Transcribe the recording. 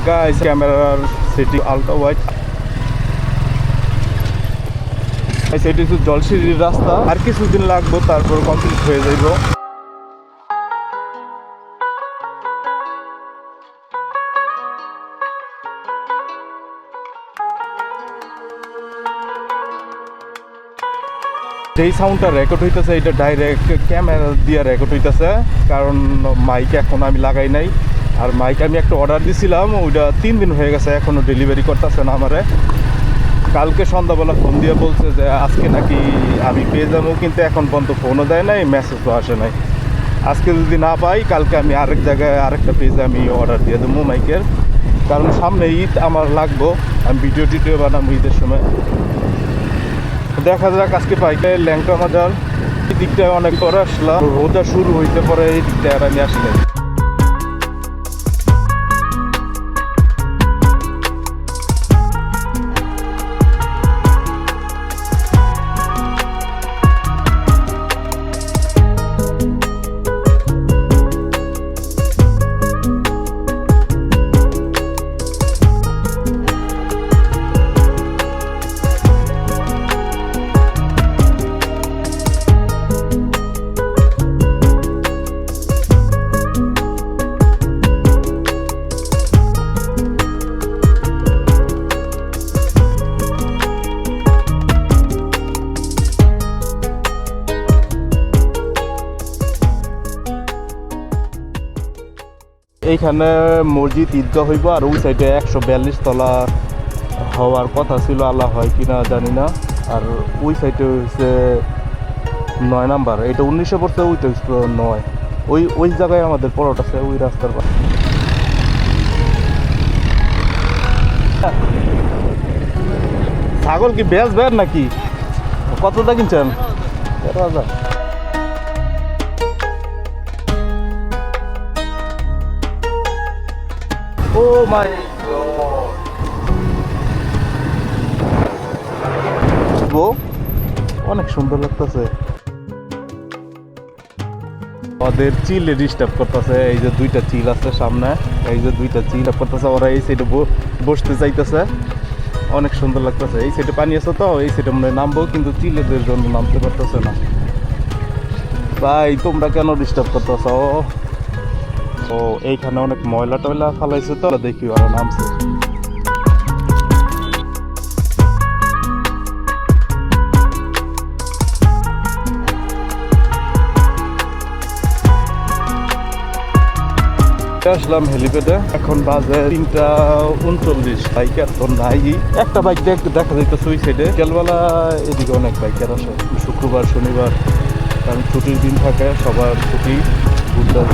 Guys ক্যামেরার setting ultra wide. এটি হচ্ছে জলসিঁড়ির রাস্তা, আর কিছুদিন লাগবে তারপর কমপ্লিট হয়ে যাইব। যেই সাউন্ডটা রেকর্ড হইতেছে এটা ডাইরেক্ট ক্যামেরা দিয়ে রেকর্ড হইতেছে, কারণ মাইক এখন আমি লাগাই নাই। আর মাইক আমি একটা অর্ডার দিছিলাম, ওইটা 3 দিন হয়ে গেছে, এখনও ডেলিভারি করতেছে না আমারে। কালকে সন্ধ্যাবেলা ফোন দিয়ে বলছে যে আজকে নাকি আমি পেয়ে যাবো, কিন্তু এখন পর্যন্ত ফোনও দেয় নাই, মেসেজও আসে নাই। আজকে যদি না পাই কালকে আমি আরেক জায়গায় আরেকটা পেজে আমি অর্ডার দিয়ে দেবো মাইকের, কারণ সামনে ঈদ আমার লাগবো, আমি ভিডিও টিডিও বানাবো ঈদের সময়। দেখা যাক আজকে পাইকে ল্যাংটা মাজার এই দিকটায় অনেক পরে আসলাম, রোজা শুরু হইতে পরে এই দিকটায় আর আমি আসি নাই। এইখানে মসজিদ ঈদগাহ হইব, আর ওই সাইডে 142 তলা হওয়ার কথা ছিল, আল্লাহ হয় কিনা জানি না। আর ওই সাইডে হচ্ছে 9 নাম্বার, এটা 1900 পড়ছে, ওইটা হচ্ছে 9। ওই জায়গায় আমাদের পরোটা আছে, ওই রাস্তার পাশে। ছাগল কি বেচবেন নাকি? কতটা কিনছেন? 13,000। ও মাই গড, অনেক সুন্দর লাগতেছে। ওদের চিলে ডিস্টার্ব করতেছে, এই যে 2টা চিল আছে সামনে, এই যে 2টা চিল করতেছে, ওরা এই সাইডে বসতে চাইতেছে, অনেক সুন্দর লাগতেছে। এই সাইডে পানি আছে তো, এই সাইডে মনে নামবো, কিন্তু চিলেদের জন্য নামতে পারতেছে না। ভাই তোমরা কেন ডিস্টার্ব করতেছ? ও এইখানে অনেক ময়লা টয়লা ফালাইছে তো, দেখি ওরা নামছে। আসলাম হেলিপ্যাডে, এখন বাজে 3:39। বাইকার তো নাই, একটা বাইক দেখা যাইতেছে ওই সাইডে। বিকেলবেলা এদিকে অনেক বাইকার আসে, শুক্রবার শনিবার কারণ ছুটির দিন থাকে, সবার ছুটি, বুধবার